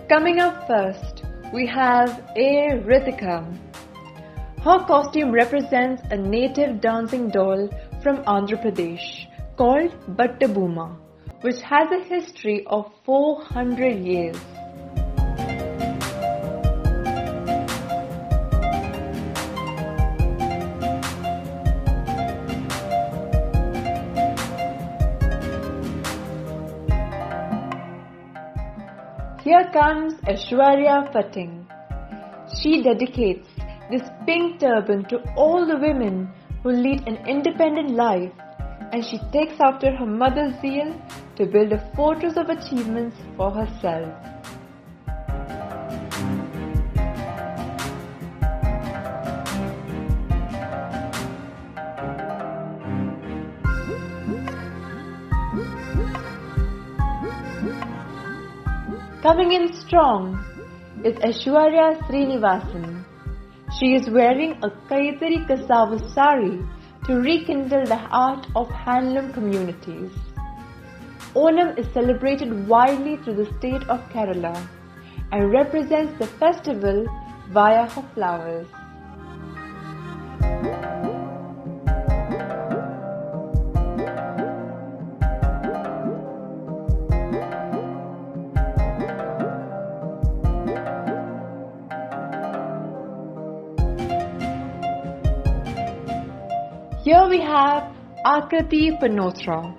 Coming up first, we have Ritika. Her costume represents a native dancing doll from Andhra Pradesh called Battabuma, which has a history of 400 years. Here comes Ashwarya Fatting. She dedicates this pink turban to all the women who lead an independent life, and she takes after her mother's zeal to build a fortress of achievements for herself. Coming in strong is Ashwarya Srinivasan. She is wearing a Kaitari Kasavu sari to rekindle the heart of handloom communities. Onam is celebrated widely through the state of Kerala and represents the festival via her flowers. Here we have Akriti Panotra.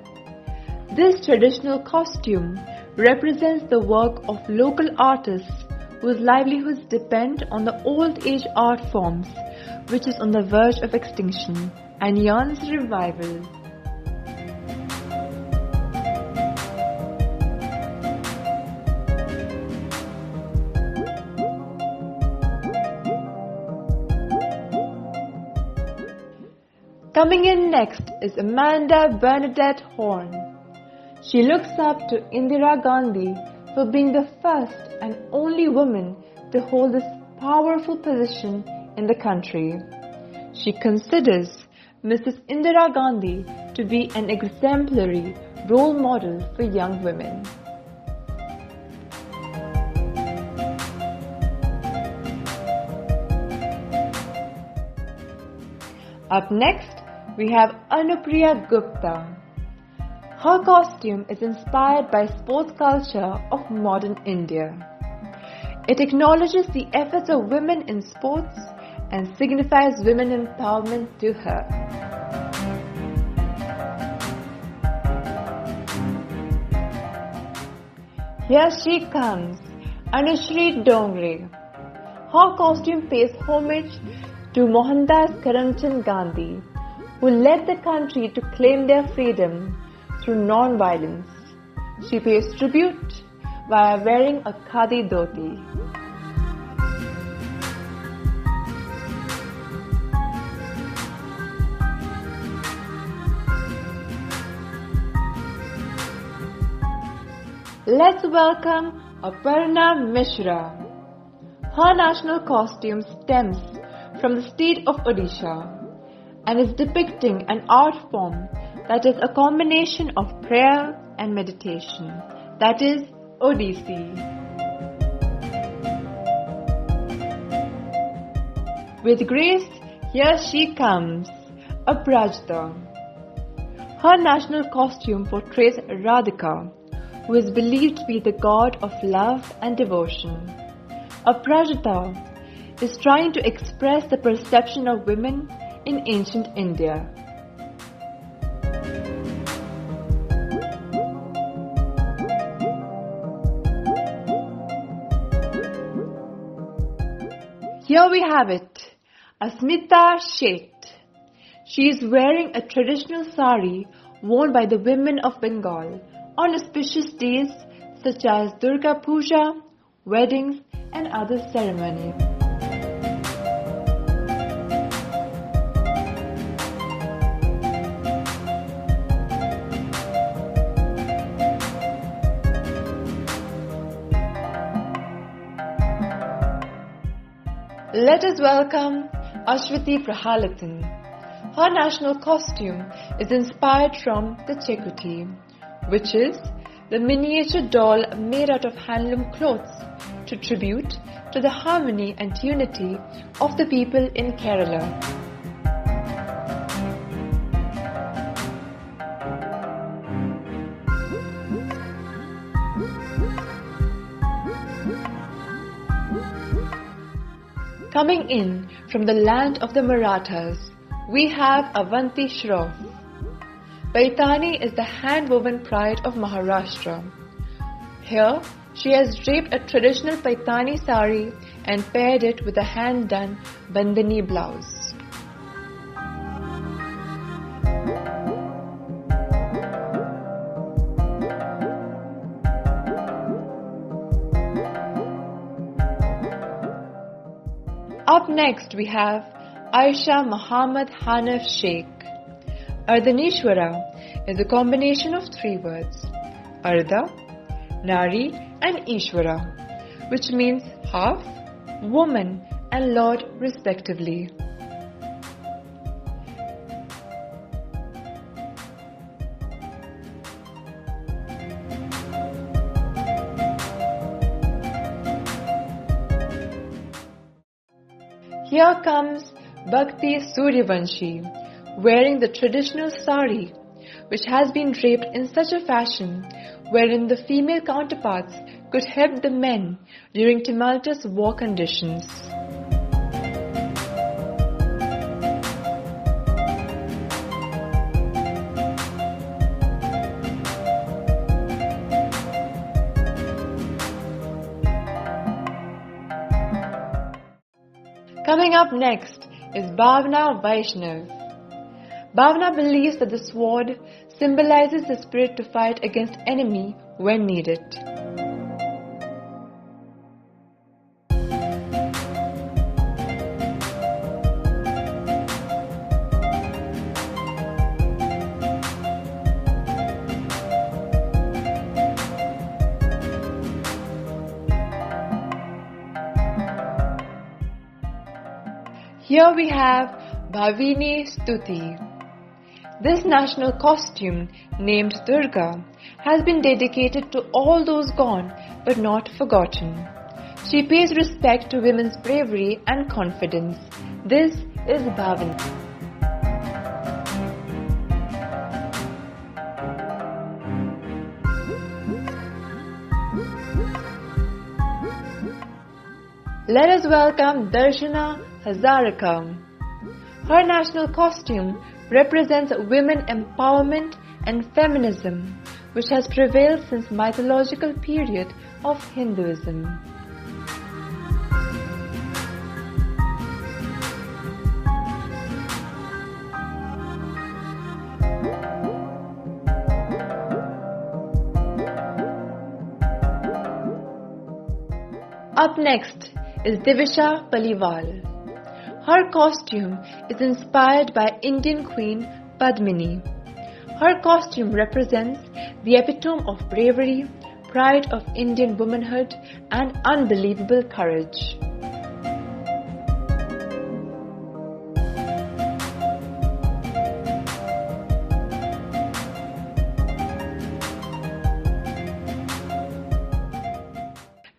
This traditional costume represents the work of local artists whose livelihoods depend on the old age art forms, which is on the verge of extinction and yearns revival. Coming in next is Amanda Bernadette Horn. She looks up to Indira Gandhi for being the first and only woman to hold this powerful position in the country. She considers Mrs. Indira Gandhi to be an exemplary role model for young women. Up next, we have Anupriya Gupta. Her costume is inspired by sports culture of modern India. It acknowledges the efforts of women in sports and signifies women empowerment to her. Here she comes, Anushri Dongre. Her costume pays homage to Mohandas Karamchand Gandhi, who led the country to claim their freedom through non-violence. She pays tribute via wearing a khadi dhoti. Let's welcome Aparna Mishra. Her national costume stems from the state of Odisha and is depicting an art form that is a combination of prayer and meditation, that is Odissi. With grace, here she comes, Aprajita. Her national costume portrays Radhika, who is believed to be the god of love and devotion. Aprajita is trying to express the perception of women in ancient India. Here we have it, Asmita Sheth. She is wearing a traditional sari worn by the women of Bengal on auspicious days such as Durga Puja, weddings and other ceremonies. Let us welcome Ashwati Prahalatan. Her national costume is inspired from the Chekuti, which is the miniature doll made out of handloom clothes, to tribute to the harmony and unity of the people in Kerala. Coming in from the land of the Marathas, we have Avanti Shroff. Paithani is the hand-woven pride of Maharashtra. Here, she has draped a traditional Paithani sari and paired it with a hand-done bandhani blouse. Up next we have Aisha Muhammad Hanif Sheikh. Ardhanishwara is a combination of three words, Ardha, Nari and Ishwara, which means half, woman and Lord respectively. Here comes Bhakti Suryavanshi, wearing the traditional sari, which has been draped in such a fashion wherein the female counterparts could help the men during tumultuous war conditions. Coming up next is Bhavna Vaishnav. Bhavna believes that the sword symbolizes the spirit to fight against enemy when needed. Here we have Bhavini Stuti. This national costume, named Durga, has been dedicated to all those gone but not forgotten. She pays respect to women's bravery and confidence. This is Bhavini. Let us welcome Darshana Hazarika. Her national costume represents women empowerment and feminism, which has prevailed since mythological period of Hinduism. Up next is Divisha Paliwal. Her costume is inspired by Indian Queen Padmini. Her costume represents the epitome of bravery, pride of Indian womanhood, and unbelievable courage.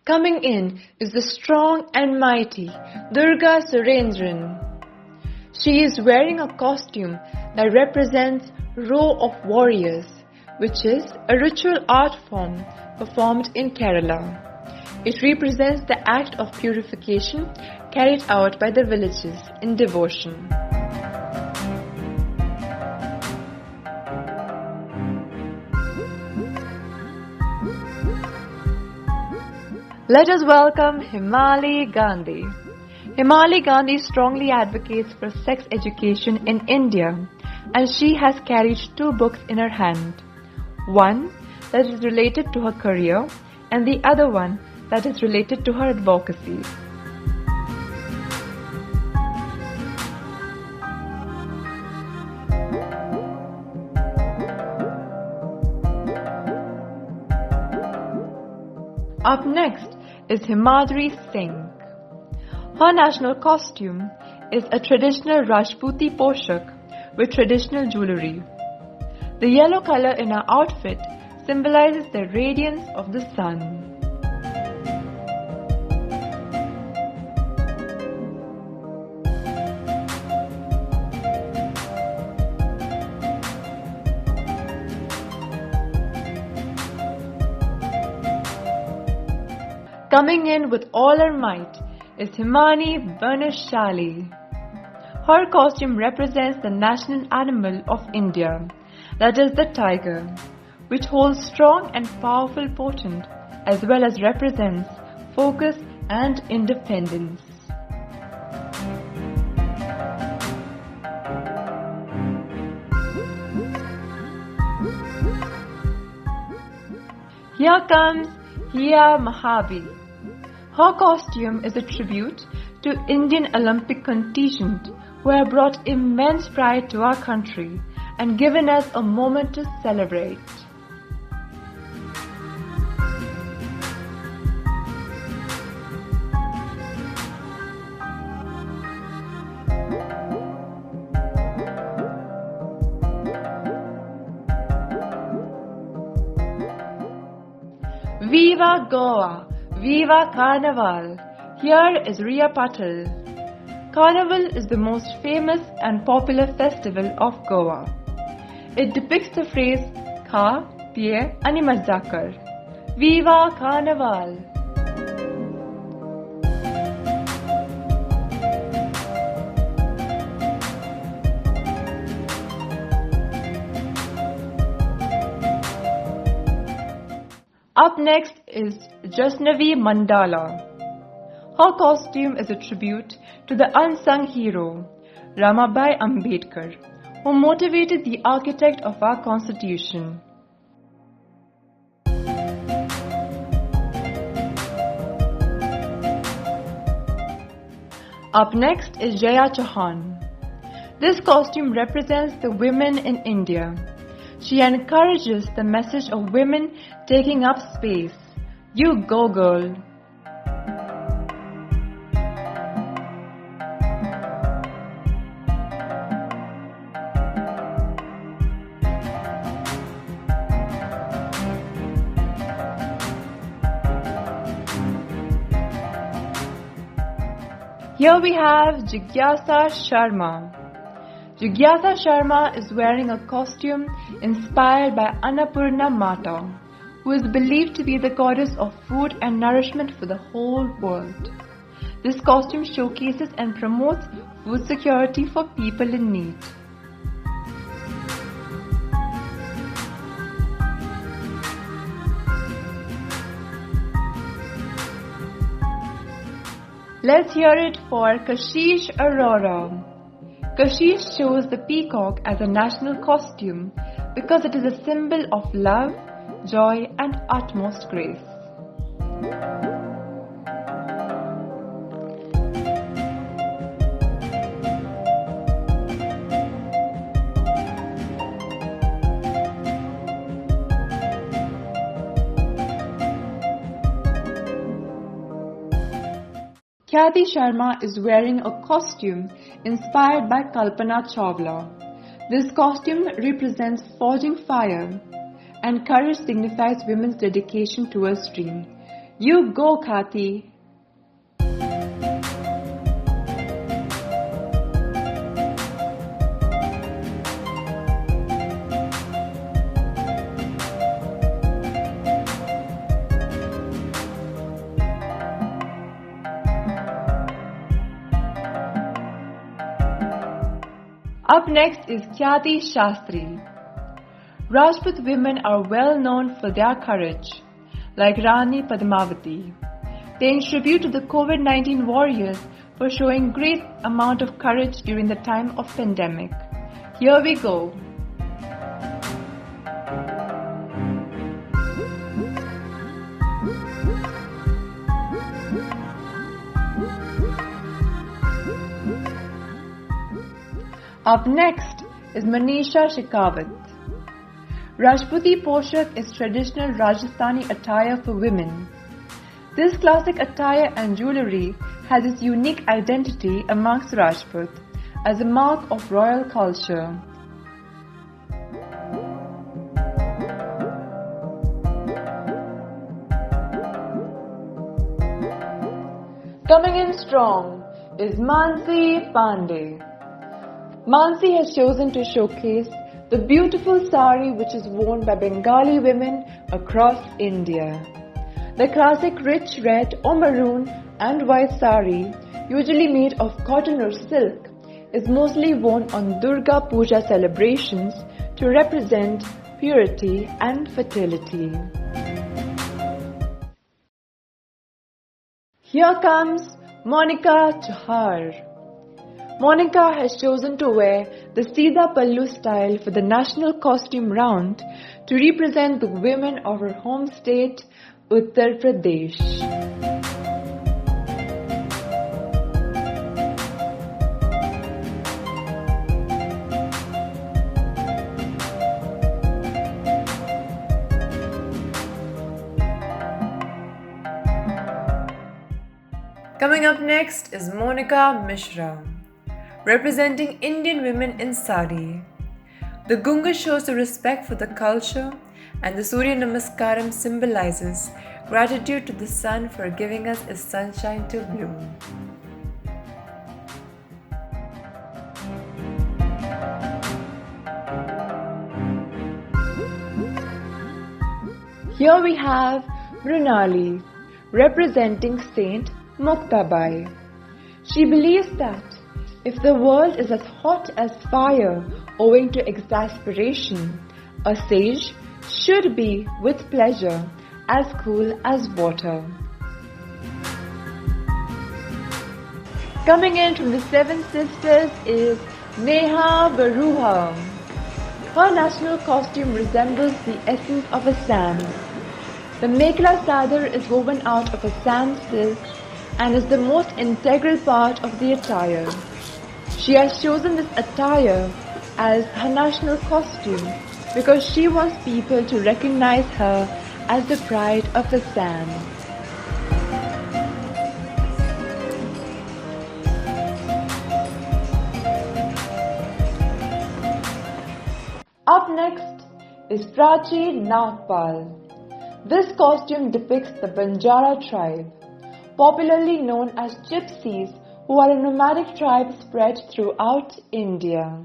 Coming in is the strong and mighty Durga Surendran. She is wearing a costume that represents row of warriors, which is a ritual art form performed in Kerala. It represents the act of purification carried out by the villages in devotion. Let us welcome Himali Gandhi. Himali Gandhi strongly advocates for sex education in India, and she has carried 2 books in her hand. One that is related to her career and the other one that is related to her advocacy. Up next is Himadri Singh. Her national costume is a traditional Rajputi poshak with traditional jewellery. The yellow colour in her outfit symbolizes the radiance of the sun. Coming in with all her might is Himani Banashali. Her costume represents the national animal of India, that is the tiger, which holds strong and powerful portent as well as represents focus and independence. Here comes Hiya Mahavi. Her costume is a tribute to Indian Olympic contingent who have brought immense pride to our country and given us a moment to celebrate. Viva Goa! Viva Carnival! Here is Riya Patil. Carnival is the most famous and popular festival of Goa. It depicts the phrase Kha, Piye ani Mazza kar. Viva Carnival! Up next is Jasnavi Mandala. Her costume is a tribute to the unsung hero, Ramabai Ambedkar, who motivated the architect of our constitution. Up next is Jaya Chauhan. This costume represents the women in India. She encourages the message of women taking up space. You go, girl! Here we have Jigyasa Sharma. Jigyasa Sharma is wearing a costume inspired by Annapurna Mata, who is believed to be the goddess of food and nourishment for the whole world. This costume showcases and promotes food security for people in need. Let's hear it for Kashish Arora. Kashish chose the peacock as a national costume because it is a symbol of love, joy and utmost grace. Khyati Sharma is wearing a costume inspired by Kalpana Chawla. This costume represents forging fire, and courage signifies women's dedication to a dream. You go, Khyati! Up next is Khyati Shastri. Rajput women are well known for their courage, like Rani Padmavati, paying tribute to the COVID-19 warriors for showing great amount of courage during the time of pandemic. Here we go. Up next is Manisha Shekhawat. Rajputi Poshak is traditional Rajasthani attire for women. This classic attire and jewellery has its unique identity amongst Rajput as a mark of royal culture. Coming in strong is Mansi Pandey. Mansi has chosen to showcase the beautiful sari which is worn by Bengali women across India. The classic rich red or maroon and white sari, usually made of cotton or silk, is mostly worn on Durga Puja celebrations to represent purity and fertility. Here comes Monica Chahar. Monica has chosen to wear the Sida Pallu style for the national costume round to represent the women of her home state, Uttar Pradesh. Coming up next is Monica Mishra, representing Indian women in sari. The Gunga shows the respect for the culture, and the Surya Namaskaram symbolizes gratitude to the sun for giving us its sunshine to bloom. Here we have Mrinali, representing Saint Muktabai. She believes that if the world is as hot as fire owing to exasperation, a sage should be with pleasure as cool as water. Coming in from the Seven Sisters is Neha Baruha. Her national costume resembles the essence of a sand. The Mekhla Sadar is woven out of a sand silk and is the most integral part of the attire. She has chosen this attire as her national costume because she wants people to recognize her as the pride of the sand. Up next is Prachi Nagpal. This costume depicts the Banjara tribe, popularly known as gypsies, who are a nomadic tribe spread throughout India.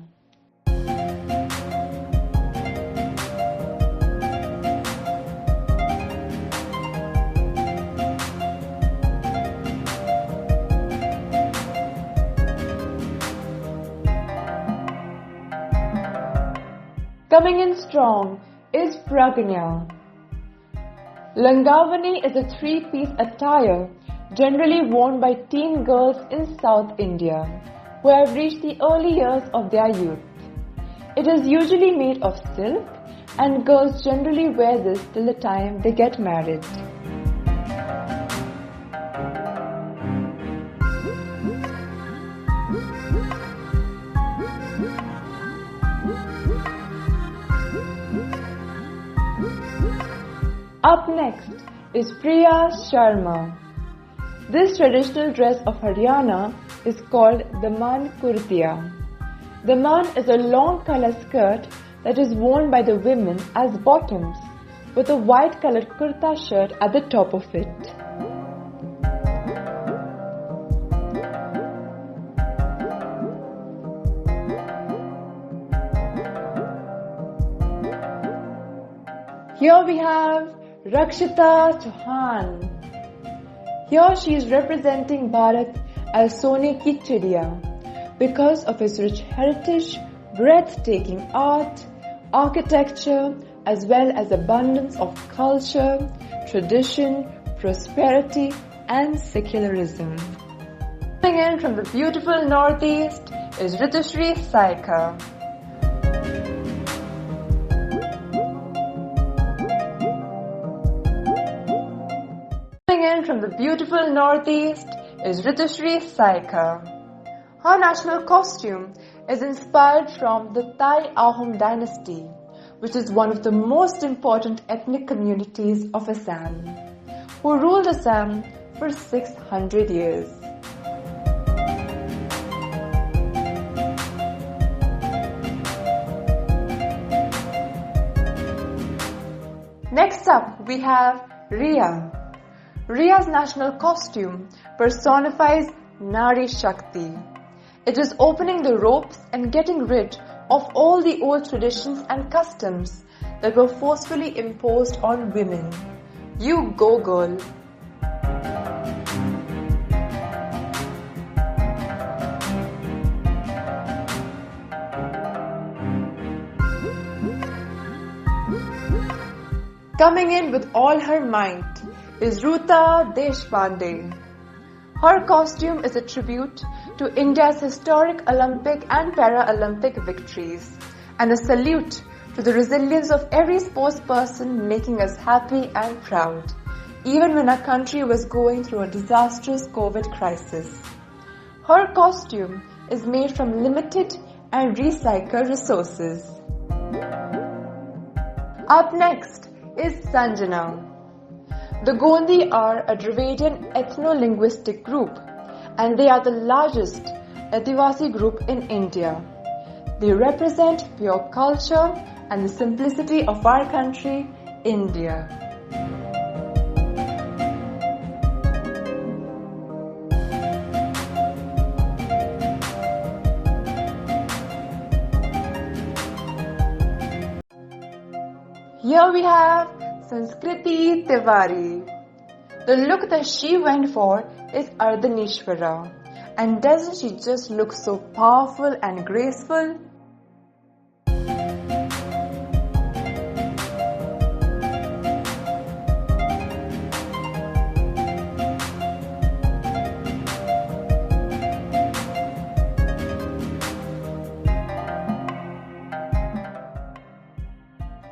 Coming in strong is Pragnya. Langavani is a three-piece attire generally worn by teen girls in South India who have reached the early years of their youth. It is usually made of silk, and girls generally wear this till the time they get married. Up next is Priya Sharma. This traditional dress of Haryana is called the Man Kurtiya. The Man is a long color skirt that is worn by the women as bottoms, with a white colored kurta shirt at the top of it. Here we have Rakshita Chauhan. Here she is representing Bharat as Sone Ki Chidiya because of its rich heritage, breathtaking art, architecture, as well as abundance of culture, tradition, prosperity, and secularism. Coming in from the beautiful northeast is Ritushri Saika. From the beautiful northeast is Ritushri Saika. Her national costume is inspired from the Thai Ahom dynasty, which is one of the most important ethnic communities of Assam, who ruled Assam for 600 years. Next up, we have Riya. Ria's national costume personifies Nari Shakti. It is opening the ropes and getting rid of all the old traditions and customs that were forcefully imposed on women. You go, girl! Coming in with all her might is Ruta Deshpande. Her costume is a tribute to India's historic Olympic and Paralympic victories and a salute to the resilience of every sportsperson, making us happy and proud, even when our country was going through a disastrous COVID crisis. Her costume is made from limited and recycled resources. Up next is Sanjana. The Gondi are a Dravidian ethno-linguistic group, and they are the largest Adivasi group in India. They represent pure culture and the simplicity of our country, India. Here we have Sanskriti Tiwari. The look that she went for is Ardhanishwara. And doesn't she just look so powerful and graceful?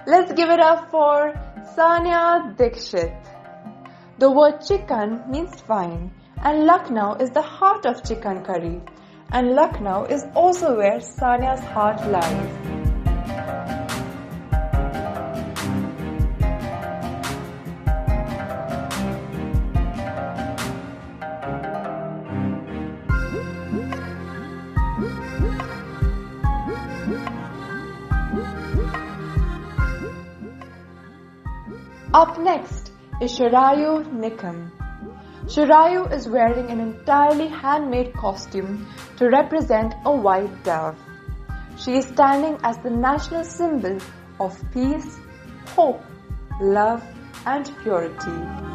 Let's give it up for Sania Dikshit. The word chicken means fine, and Lucknow is the heart of chicken curry, and Lucknow is also where Sania's heart lies. Up next is Sharayu Nikam. Sharayu is wearing an entirely handmade costume to represent a white dove. She is standing as the national symbol of peace, hope, love, and purity.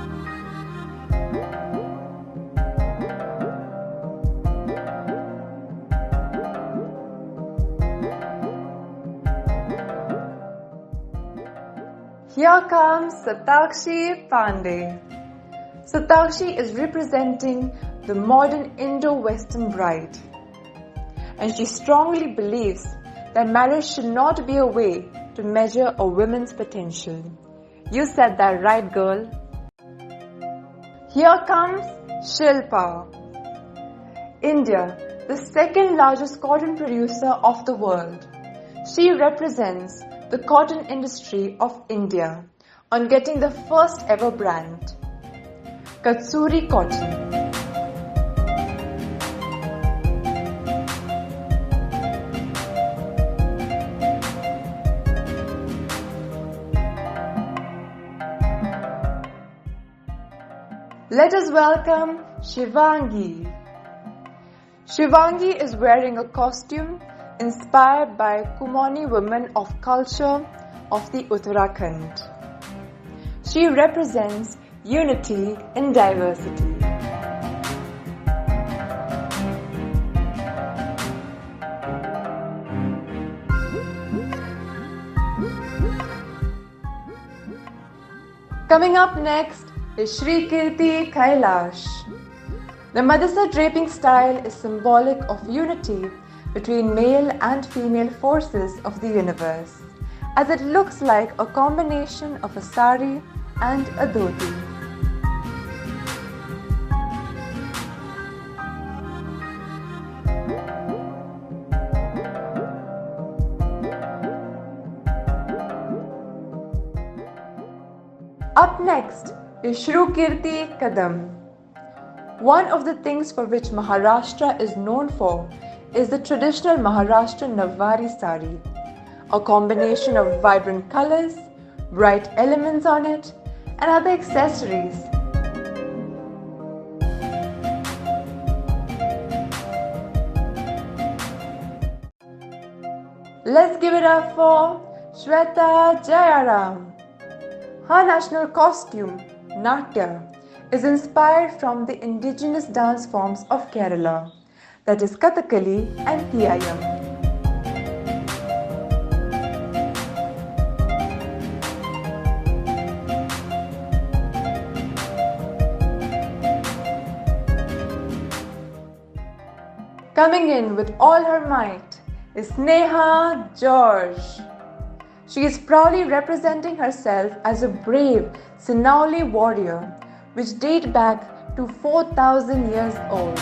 Here comes Satakshi Pandey. Satakshi is representing the modern Indo-Western bride. And she strongly believes that marriage should not be a way to measure a woman's potential. You said that right, girl. Here comes Shilpa. India, the second largest cotton producer of the world. She represents the cotton industry of India on getting the first ever brand, Katsuri Cotton. Let us welcome Shivangi. Shivangi is wearing a costume inspired by Kumani women of culture of the Uttarakhand. She represents unity in diversity. Coming up next is Shri Kirti Kailash. The Madhasa draping style is symbolic of unity between male and female forces of the universe, as it looks like a combination of a sari and a dhoti. Up next is Shrukirti Kadam. One of the things for which Maharashtra is known for is the traditional Maharashtrian Navwari sari, a combination of vibrant colors, bright elements on it, and other accessories. Let's give it up for Shweta Jayaram. Her national costume, Natya, is inspired from the indigenous dance forms of Kerala, that is Kathakali and Theyyam. Coming in with all her might is Sneha George. She is proudly representing herself as a brave Sinhalese warrior which date back to 4,000 years old.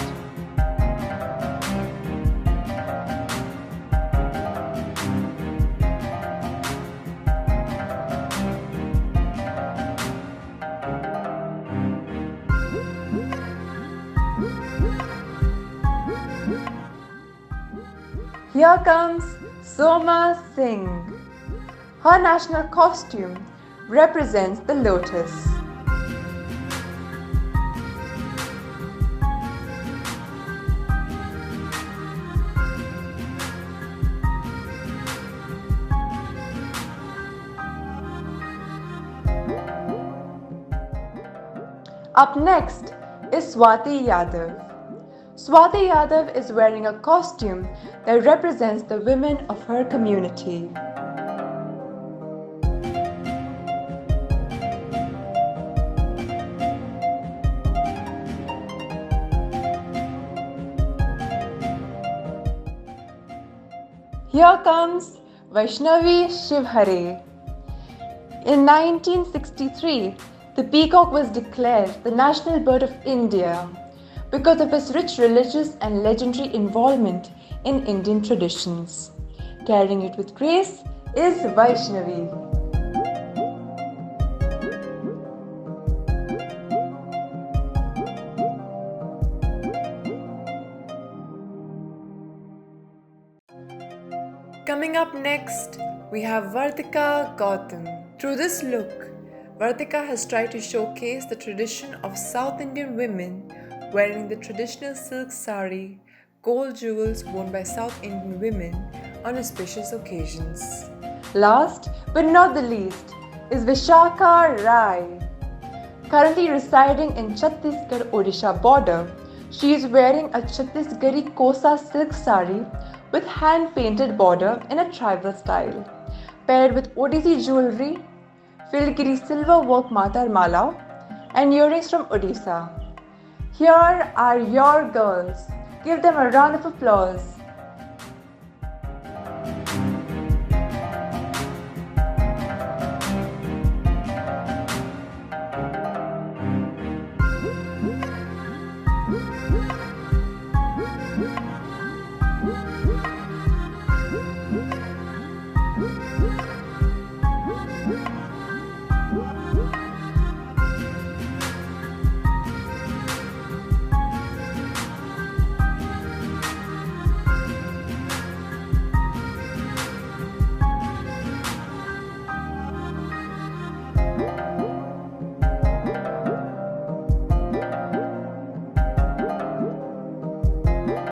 Here comes Soma Singh. Her national costume represents the lotus. Up next is Swati Yadav. Swati Yadav is wearing a costume that represents the women of her community. Here comes Vaishnavi Shivhare. In 1963, the peacock was declared the national bird of India because of its rich religious and legendary involvement in Indian traditions. Carrying it with grace is Vaishnavi. Coming up next, we have Ritika Gautam. Through this look, Ritika has tried to showcase the tradition of South Indian women wearing the traditional silk sari, gold jewels worn by South Indian women on auspicious occasions. Last but not the least is Vishakha Rai. Currently residing in Chhattisgarh Odisha border, she is wearing a Chhattisgarhi Kosa silk sari with hand-painted border in a tribal style, paired with Odissi jewellery, Filgiri silver work Matar Mala, and earrings from Odisha. Here are your girls. Give them a round of applause.